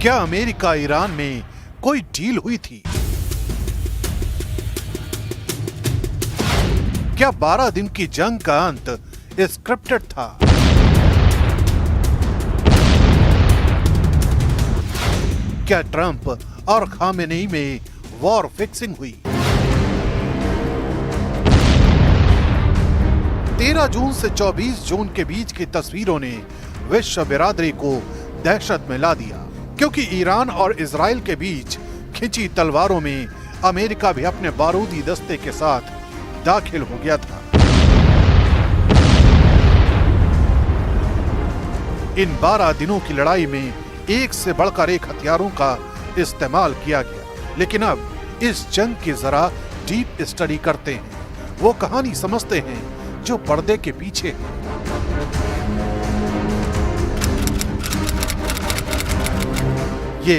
क्या America Iran में कोई डील हुई थी? क्या 12 दिन की जंग का अंत स्क्रिप्टेड था? क्या ट्रंप और खामेनेई में वॉर फिक्सिंग हुई? 13 जून से 24 जून के बीच की तस्वीरों ने विश्व बिरादरी को दहशत में ला दिया, क्योंकि ईरान और इजराइल के बीच खिंची तलवारों में अमेरिका भी अपने बारूदी दस्ते के साथ दाखिल हो गया था। इन 12 दिनों की लड़ाई में एक से बढ़कर एक हथियारों का इस्तेमाल किया गया। लेकिन अब इस जंग की जरा डीप स्टडी करते हैं, वो कहानी समझते हैं जो पर्दे के पीछे है। ये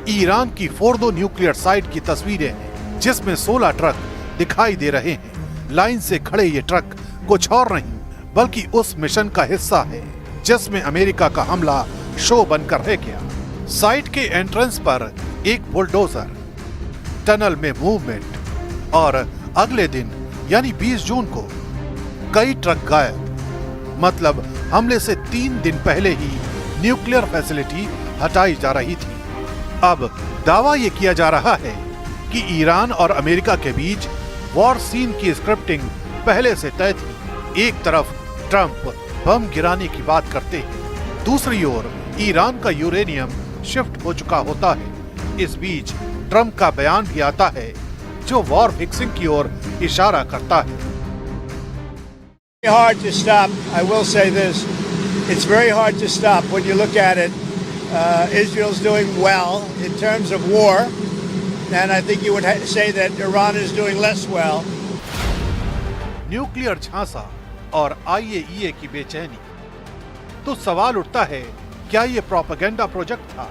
ईरान की फोर्दो न्यूक्लियर साइट की तस्वीरें हैं, जिसमें 16 ट्रक दिखाई दे रहे हैं। लाइन से खड़े ये ट्रक कुछ और नहीं बल्कि उस मिशन का हिस्सा है जिसमें अमेरिका का हमला शो बनकर रह गया। साइट के एंट्रेंस पर एक बुलडोजर, टनल में मूवमेंट और अगले दिन यानी 20 जून को कई ट्रक गायब। मतलब हमले से 3 दिन पहले ही न्यूक्लियर फैसिलिटी हटाई जा रही थी। अब दावा यह किया जा रहा है कि ईरान और अमेरिका के बीच वॉर सीन की स्क्रिप्टिंग पहले से तय थी। एक तरफ ट्रंप बम गिराने की बात करते हैं, दूसरी ओर ईरान का यूरेनियम शिफ्ट हो चुका होता है। इस बीच ट्रंप का बयान भी आता है जो वॉर फिक्सिंग की ओर इशारा करता है। Hard to stop. I will say this: it's very hard to stop when you look at it. Israel's doing well in terms of war, and I think you would say that Iran is doing less well. Nuclear झांसा और IAEA की बेचैनी, तो सवाल उठता है, क्या ये प्रोपेगेंडा प्रोजेक्ट था?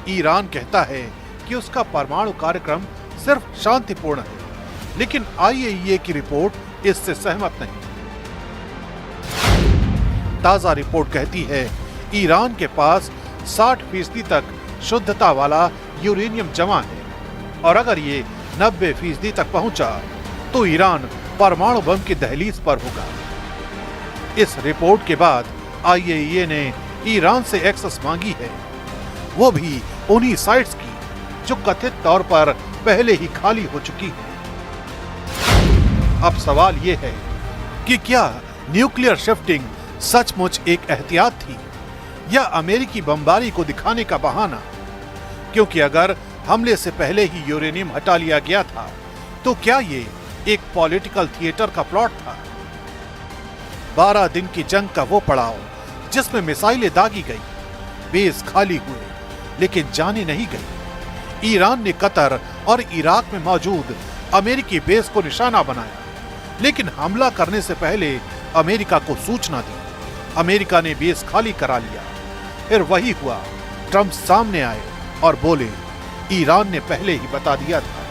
ईरान कहता है कि उसका परमाणु कार्यक्रम सिर्फ शांतिपूर्ण है, लेकिन IAEA की रिपोर्ट इससे सहमत नहीं। ताजा रिपोर्ट कहती है ईरान के पास 60% तक शुद्धता वाला यूरेनियम जमा है, और अगर ये 90% तक पहुंचा तो ईरान परमाणु बम की दहलीज पर होगा। इस रिपोर्ट के बाद IAEA ने ईरान से एक्सेस मांगी है, वो भी उन्हीं साइट्स की जो कथित तौर पर पहले ही खाली हो चुकी है। अब सवाल ये है कि क्या न्यूक्लियर शिफ्टिंग सचमुच एक एहतियात थी या अमेरिकी बमबारी को दिखाने का बहाना? क्योंकि अगर हमले से पहले ही यूरेनियम हटा लिया गया था तो क्या ये एक पॉलिटिकल थिएटर का प्लॉट था? 12 दिन की जंग का वो पड़ाव जिसमें मिसाइलें दागी गई, बेस खाली हुए लेकिन जाने नहीं गई। ईरान ने कतर और इराक में मौजूद अमेरिकी बेस को निशाना बनाया, लेकिन हमला करने से पहले अमेरिका को सूचना दी। अमेरिका ने बेस खाली करा लिया। फिर वही हुआ, ट्रंप सामने आए और बोले, ईरान ने पहले ही बता दिया था।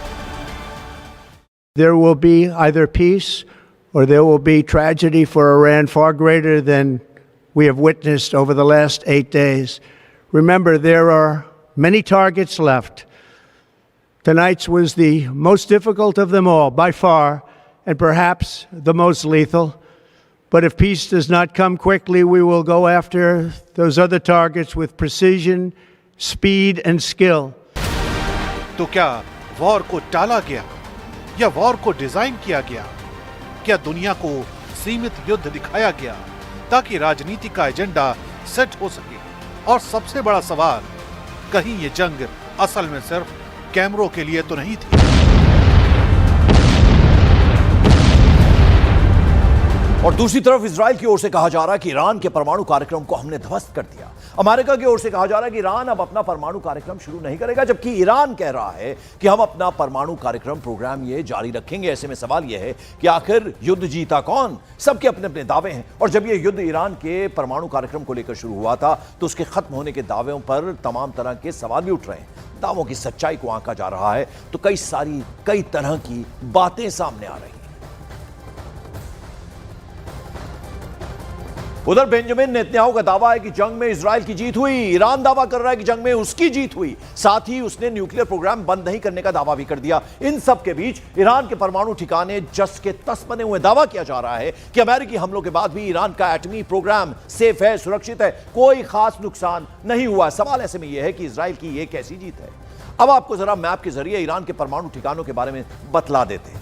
There will be either peace or there will be tragedy for Iran far greater than we have witnessed over the last 8 days. Remember, there are many targets left. Tonight's was the most difficult of them all, by far, and perhaps the most lethal. But if peace does not come quickly, we will go after those other targets with precision, speed, and skill. तो क्या war को टाला गया या war को design किया गया? क्या दुनिया को सीमित युद्ध दिखाया गया ताकि राजनीति का एजेंडा सेट हो सके? और सबसे बड़ा सवाल, कहीं ये जंग असल में सिर्फ कैमरों के लिए तो नहीं थी? और दूसरी तरफ इजराइल की ओर से कहा जा रहा है कि ईरान के परमाणु कार्यक्रम को हमने ध्वस्त कर दिया। अमेरिका की ओर से कहा जा रहा है कि ईरान अब अपना परमाणु कार्यक्रम शुरू नहीं करेगा, जबकि ईरान कह रहा है कि हम अपना परमाणु कार्यक्रम प्रोग्राम ये जारी रखेंगे। ऐसे में सवाल यह है कि आखिर युद्ध जीता कौन? सबके अपने अपने दावे हैं, और जब यह युद्ध ईरान के परमाणु कार्यक्रम को लेकर शुरू हुआ था तो उसके खत्म होने के दावों पर तमाम तरह के सवाल भी उठ रहे हैं। दावों की सच्चाई को आंका जा रहा है तो कई तरह की बातें सामने आ रही हैं। उधर बेंजामिन नेतन्याहू का दावा है कि जंग में इजराइल की जीत हुई। ईरान दावा कर रहा है कि जंग में उसकी जीत हुई। साथ ही उसने न्यूक्लियर प्रोग्राम बंद नहीं करने का दावा भी कर दिया। इन सब के बीच ईरान के परमाणु ठिकाने जस के तस बने हुए। दावा किया जा रहा है कि अमेरिकी हमलों के बाद भी ईरान का एटमी प्रोग्राम सेफ है, सुरक्षित है, कोई खास नुकसान नहीं हुआ। सवाल ऐसे में यह है कि इजराइल की यह कैसी जीत है। अब आपको जरा मैप के जरिए ईरान के परमाणु ठिकानों के बारे में बतला देते हैं।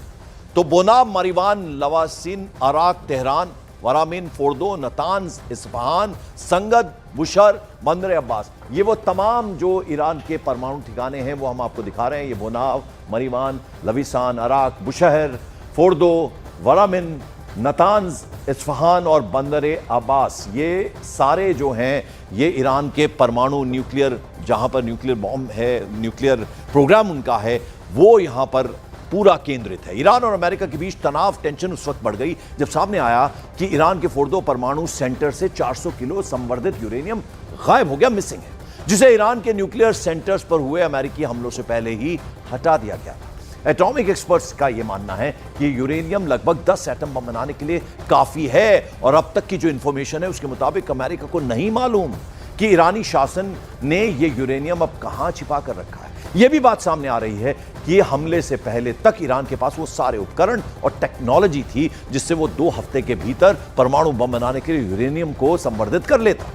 तो Bonab, Marivan, Lavasan, Arak, Tehran, Varamin, Fordow, Natanz, Isfahan, Saghand, Bushehr, Bandar Abbas, ये वो तमाम जो ईरान के परमाणु ठिकाने हैं वो हम आपको दिखा रहे हैं। ये Bonab, Marivan, Lavasan, Arak, Bushehr, Fordow, Varamin, Natanz, Isfahan और बंदर अब्बास, ये सारे जो हैं ये ईरान के परमाणु न्यूक्लियर, जहां पर न्यूक्लियर बॉम्ब है, न्यूक्लियर प्रोग्राम उनका है, वो यहां पर पूरा केंद्रित है। ईरान और अमेरिका के बीच तनाव, टेंशन उस वक्त बढ़ गई जब सामने आया कि ईरान के फोर्दो परमाणु सेंटर से 400 किलो संवर्धित यूरेनियम गायब हो गया, मिसिंग है, जिसे ईरान के न्यूक्लियर सेंटर्स पर हुए अमेरिकी हमलों से पहले ही हटा दिया गया था। एटॉमिक एक्सपर्ट्स का यह मानना है कि यूरेनियम लगभग 10 एटम बम बनाने के लिए काफी है और अब तक की जो इंफॉर्मेशन है उसके मुताबिक अमेरिका को नहीं मालूम कि ईरानी शासन ने यह यूरेनियम अब कहां छिपा कर रखा है। यह भी बात सामने आ रही है कि हमले से पहले तक ईरान के पास वो सारे उपकरण और टेक्नोलॉजी थी जिससे वो 2 हफ्ते के भीतर परमाणु बम बनाने के लिए यूरेनियम को संवर्धित कर लेता।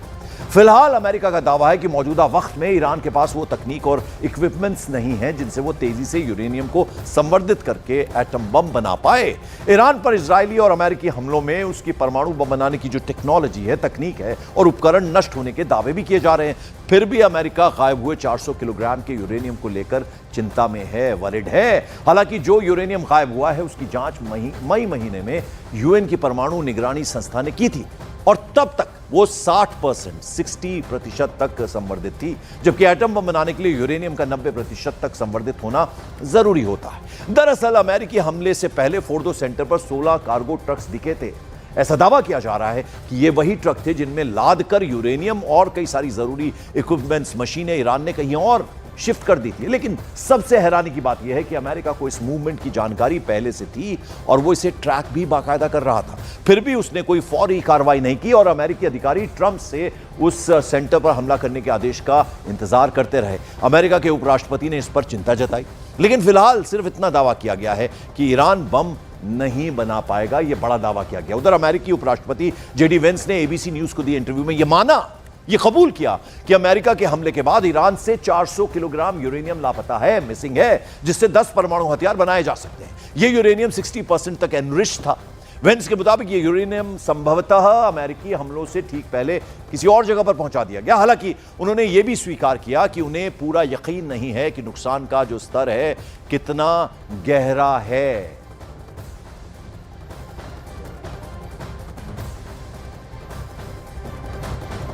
फिलहाल अमेरिका का दावा है कि मौजूदा वक्त में ईरान के पास वो तकनीक और इक्विपमेंट्स नहीं है जिनसे वो तेजी से यूरेनियम को संवर्धित करके एटम बम बना पाए। ईरान पर इजरायली और अमेरिकी हमलों में उसकी परमाणु बम बनाने की जो टेक्नोलॉजी है, तकनीक है और उपकरण नष्ट होने के दावे भी किए जा रहे हैं। फिर भी अमेरिका गायब हुए 400 किलोग्राम के यूरेनियम को लेकर चिंता में है, वरिड है। हालांकि जो यूरेनियम गायब हुआ है उसकी जांच मई महीने में यूएन की परमाणु निगरानी संस्था ने की थी और तब तक वो 60% तक संवर्धित थी, जबकि एटम बम बनाने के लिए यूरेनियम का 90% तक संवर्धित होना जरूरी होता है। दरअसल अमेरिकी हमले से पहले फोर्दो सेंटर पर 16 कार्गो ट्रक्स दिखे थे। ऐसा दावा किया जा रहा है कि ये वही ट्रक थे जिनमें लाद कर यूरेनियम और कई सारी जरूरी इक्विपमेंट्स, मशीनें ईरान ने कहीं और शिफ्ट कर दी थी। लेकिन सबसे हैरानी की बात यह है कि अमेरिका को इस मूवमेंट की जानकारी पहले से थी और वो इसे ट्रैक भी बाकायदा कर रहा था। फिर भी उसने कोई फौरी कार्रवाई नहीं की और अमेरिकी अधिकारी ट्रंप से उस सेंटर पर हमला करने के आदेश का इंतजार करते रहे। अमेरिका के उपराष्ट्रपति ने इस पर चिंता जताई, लेकिन फिलहाल सिर्फ इतना दावा किया गया है कि ईरान बम नहीं बना पाएगा। यह बड़ा दावा किया गया। उधर अमेरिकी उपराष्ट्रपति जेडी वेंस ने एबीसी न्यूज को दिए इंटरव्यू में यह माना, यह कबूल किया कि अमेरिका के हमले के बाद ईरान से 400 किलोग्राम यूरेनियम लापता है, मिसिंग है, जिससे 10 परमाणु हथियार बनाए जा सकते हैं। यह यूरेनियम 60% तक एनरिच्ड था। वेंस के मुताबिक यह यूरेनियम संभवतः अमेरिकी हमलों से ठीक पहले किसी और जगह पर पहुंचा दिया गया। हालांकि उन्होंने यह भी स्वीकार किया कि उन्हें पूरा यकीन नहीं है कि नुकसान का जो स्तर है कितना गहरा है।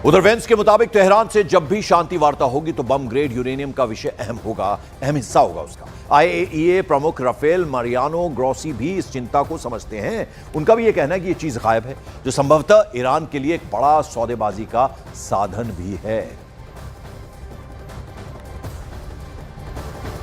उधर वेंस के मुताबिक तेहरान से जब भी शांति वार्ता होगी तो बम ग्रेड यूरेनियम का विषय अहम हिस्सा होगा उसका। आईएईए प्रमुख राफेल मारियानो ग्रोसी भी इस चिंता को समझते हैं। उनका भी यह कहना है कि यह चीज गायब है, जो संभवतः ईरान के लिए एक बड़ा सौदेबाजी का साधन भी है।